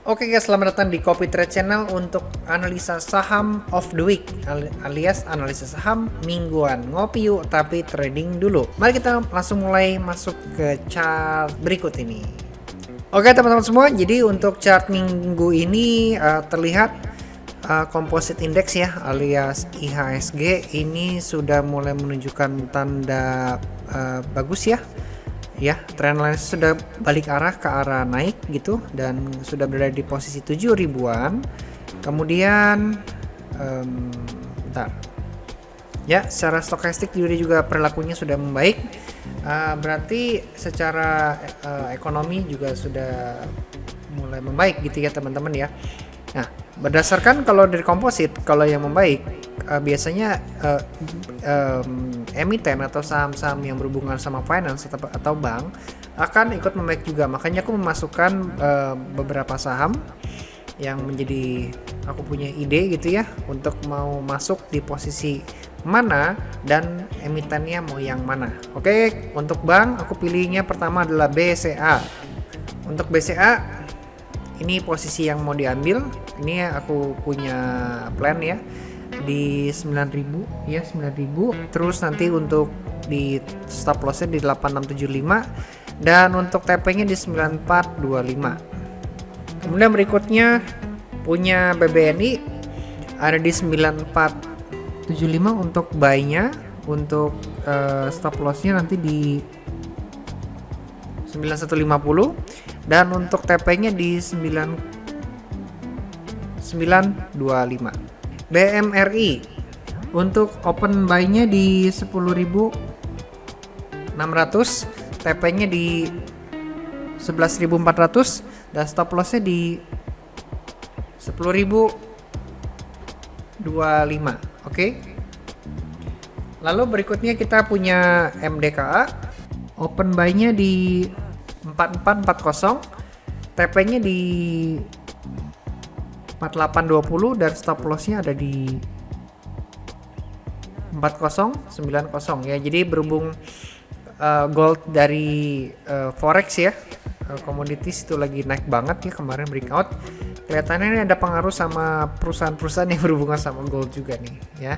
Oke guys, selamat datang di Copy Trade Channel untuk analisa saham of the week alias analisa saham mingguan. Ngopi yuk tapi trading dulu. Mari kita langsung mulai masuk ke chart berikut ini. Oke teman-teman semua, jadi untuk chart minggu ini terlihat composite index ya alias IHSG ini sudah mulai menunjukkan tanda bagus ya. Ya, trendline sudah balik arah ke arah naik gitu dan sudah berada di posisi 7 ribuan. Kemudian bentar. Ya, secara stokastik juga perilakunya sudah membaik. Berarti secara ekonomi juga sudah mulai membaik gitu ya teman-teman ya. Nah, berdasarkan kalau dari komposit, kalau yang membaik biasanya emiten atau saham-saham yang berhubungan sama finance atau bank akan ikut membaik juga. Makanya aku memasukkan beberapa saham yang menjadi aku punya ide gitu ya untuk mau masuk di posisi mana dan emitennya mau yang mana. Oke, untuk bank aku pilihnya pertama adalah BCA. Untuk BCA ini posisi yang mau diambil. Ini aku punya plan ya di 9.000 ya, 9.000. Terus nanti untuk di stop lossnya di 8675 dan untuk TP-nya di 9425. Kemudian berikutnya punya BBNI ada di 9475 untuk buy-nya. Untuk stop loss-nya nanti di 9150 dan untuk TP-nya di 9925. BMRI untuk open buy-nya di 10.600, TP-nya di 11.400 dan stop loss-nya di 10.025. Oke. Lalu berikutnya kita punya MDKA. Open buy-nya di 4440, TP-nya di 4820 dan stop loss-nya ada di 4090 ya. Jadi berhubung gold dari forex ya, commodities itu lagi naik banget ya kemarin breakout. Kelihatannya ini ada pengaruh sama perusahaan-perusahaan yang berhubungan sama gold juga nih ya.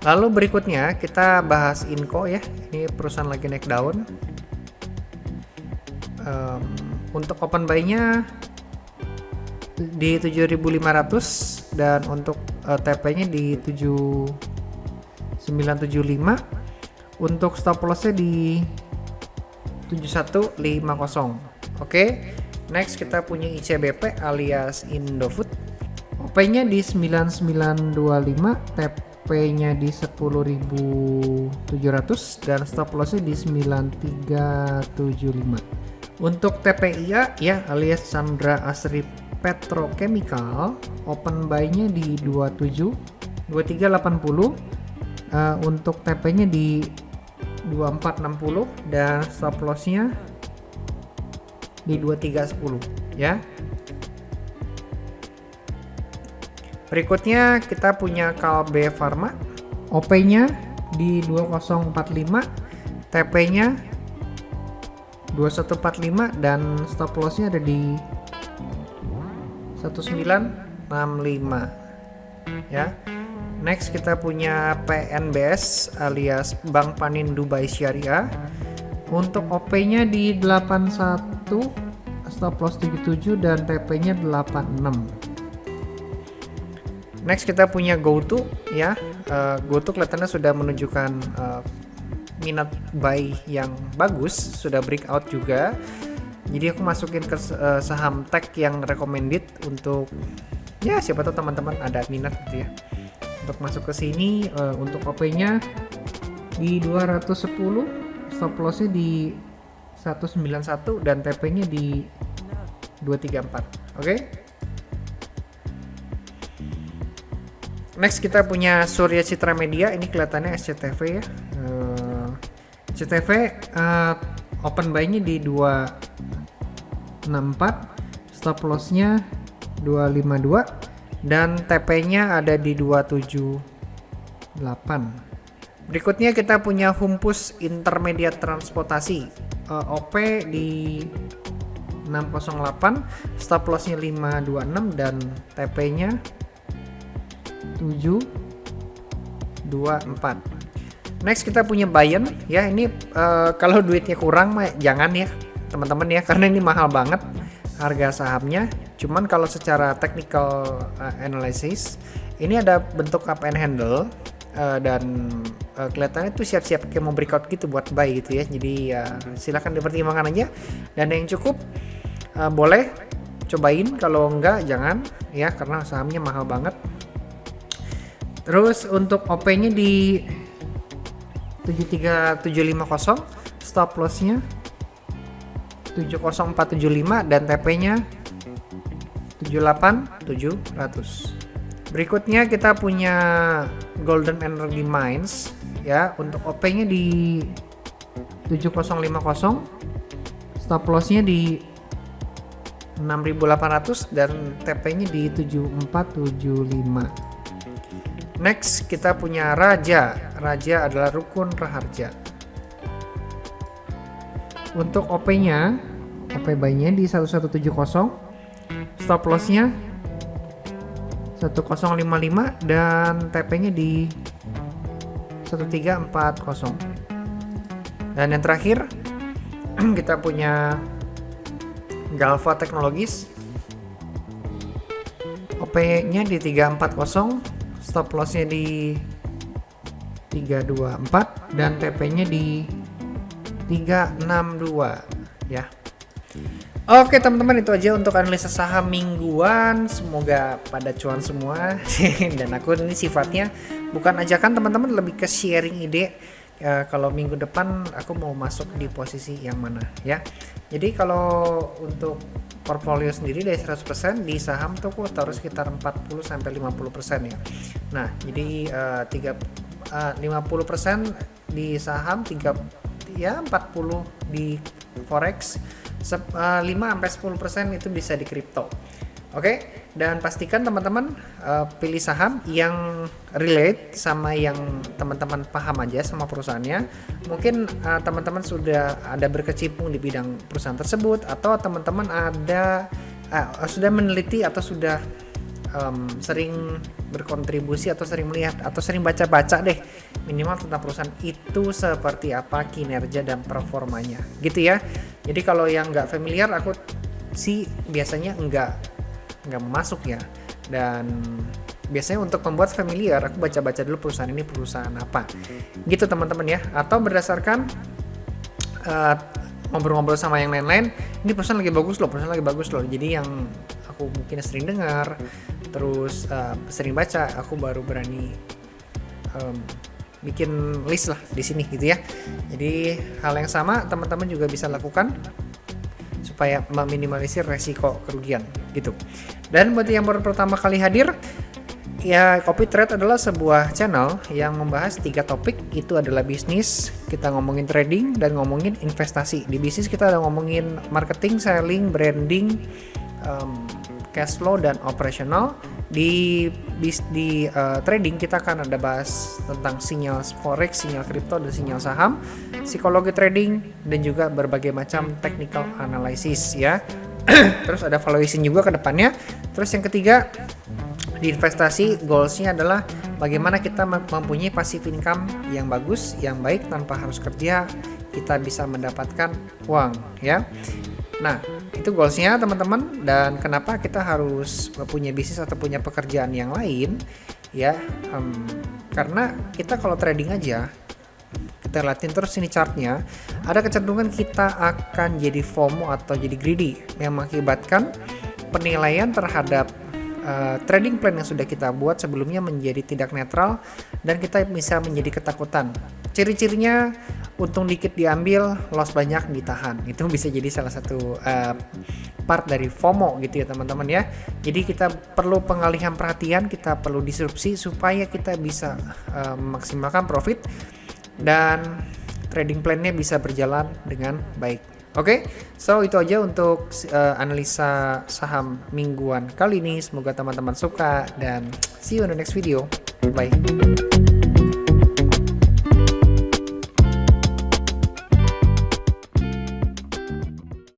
Lalu berikutnya kita bahas Inco ya. Ini perusahaan lagi naik daun. Untuk open buy-nya di 7.500 dan untuk TP-nya di 7975. Untuk stop loss-nya di 7150. Oke. Next kita punya ICBP alias Indofood. OP-nya di 9925, TP-nya di 10.700 dan stop loss-nya di 9375. Untuk TPIA ya alias Chandra Asri Petrochemical, open buy-nya di 2380, untuk TP-nya di 2460 dan stop loss-nya di 2310 ya. Berikutnya kita punya Kalbe Pharma, OP-nya di 2045, TP-nya 2145 dan stop loss-nya ada di 1965 ya. Next kita punya PNBS alias Bank Panin Dubai Syariah. Untuk OP-nya di 81, stop loss 77 dan TP-nya 86. Next kita punya GoTo ya. GoTo kelihatannya sudah menunjukkan minat buy yang bagus, sudah breakout juga. Jadi aku masukin ke saham tech yang recommended untuk ya siapa tahu teman-teman ada minat gitu ya. Untuk masuk ke sini untuk OP-nya di 210, stop loss-nya di 191 dan TP-nya di 234. Oke. Next kita punya Surya Citra Media, ini kelihatannya SCTV ya. SCTV open buy-nya di 264, stop loss-nya 252 dan TP-nya ada di 278. Berikutnya kita punya Humpus Intermediate Transportasi, OP di 608, stop lossnya 526 dan TP-nya 724. Next kita punya Bayen ya, ini kalau duitnya kurang mah jangan ya teman-teman ya, karena ini mahal banget harga sahamnya. Cuman kalau secara technical analysis ini ada bentuk up and handle dan kelihatannya tuh siap-siap kayak mau breakout gitu buat buy gitu ya. Jadi silahkan dipertimbangkan aja, dan yang cukup boleh cobain, kalau enggak jangan ya, karena sahamnya mahal banget. Terus untuk OP-nya di 73750, stop loss-nya 70475 dan TP-nya 78700. Berikutnya kita punya Golden Energy Mines ya, untuk OP-nya di 7050, stop loss-nya di 6800 dan TP-nya di 7475. Next kita punya Raja adalah Rukun Raharja. Untuk OP-nya, OP buy-nya di 1170, stop loss-nya 1055 dan TP-nya di 1340. Dan yang terakhir kita punya Galva Technologies, OP-nya di 340, stop loss-nya di 324 dan TP-nya di 362 ya. Oke teman-teman, itu aja untuk analisa saham mingguan, semoga pada cuan semua. Dan aku ini sifatnya bukan ajakan teman-teman, lebih ke sharing ide kalau minggu depan aku mau masuk di posisi yang mana ya. Jadi kalau untuk portfolio sendiri dari 100% di saham tuh aku taruh sekitar 40 sampai 50% ya. Nah, jadi 50% di saham, 40 di forex, 5 sampai 10% itu bisa di kripto. Oke, dan pastikan teman-teman pilih saham yang relate sama yang teman-teman paham aja sama perusahaannya. Mungkin teman-teman sudah ada berkecimpung di bidang perusahaan tersebut, atau teman-teman sudah meneliti atau sudah sering berkontribusi atau sering melihat atau sering baca-baca deh minimal tentang perusahaan itu seperti apa kinerja dan performanya gitu ya. Jadi kalau yang nggak familiar, aku sih biasanya nggak masuk ya. Dan biasanya untuk membuat familiar, aku baca-baca dulu perusahaan ini perusahaan apa gitu teman-teman ya. Atau berdasarkan ngobrol-ngobrol sama yang lain-lain, ini perusahaan lagi bagus loh, jadi yang aku mungkin sering dengar terus sering baca, aku baru berani bikin list lah di sini gitu ya. Jadi hal yang sama teman-teman juga bisa lakukan supaya meminimalisir resiko kerugian gitu. Dan buat yang baru pertama kali hadir ya, Copy Trade adalah sebuah channel yang membahas 3 topik. Itu adalah bisnis, kita ngomongin trading, dan ngomongin investasi. Di bisnis kita ada ngomongin marketing, selling, branding, cash flow, dan operational. Di trading kita akan ada bahas tentang sinyal forex, sinyal kripto, dan sinyal saham, psikologi trading, dan juga berbagai macam technical analysis ya. Terus ada valuation juga ke depannya. Terus yang ketiga, di investasi goalsnya adalah bagaimana kita mempunyai passive income yang bagus, yang baik, tanpa harus kerja kita bisa mendapatkan uang ya. Nah, itu goalsnya teman-teman. Dan kenapa kita harus punya bisnis atau punya pekerjaan yang lain ya, karena kita kalau trading aja, kita liatin terus ini chartnya, ada kecenderungan kita akan jadi FOMO atau jadi greedy, yang mengakibatkan penilaian terhadap trading plan yang sudah kita buat sebelumnya menjadi tidak netral, dan kita bisa menjadi ketakutan. Ciri-cirinya, untung dikit diambil, loss banyak ditahan. Itu bisa jadi salah satu part dari FOMO gitu ya teman-teman ya. Jadi kita perlu pengalihan perhatian, kita perlu disrupsi supaya kita bisa memaksimalkan profit dan trading plan-nya bisa berjalan dengan baik. Oke, so itu aja untuk analisa saham mingguan kali ini. Semoga teman-teman suka dan see you in the next video. Bye.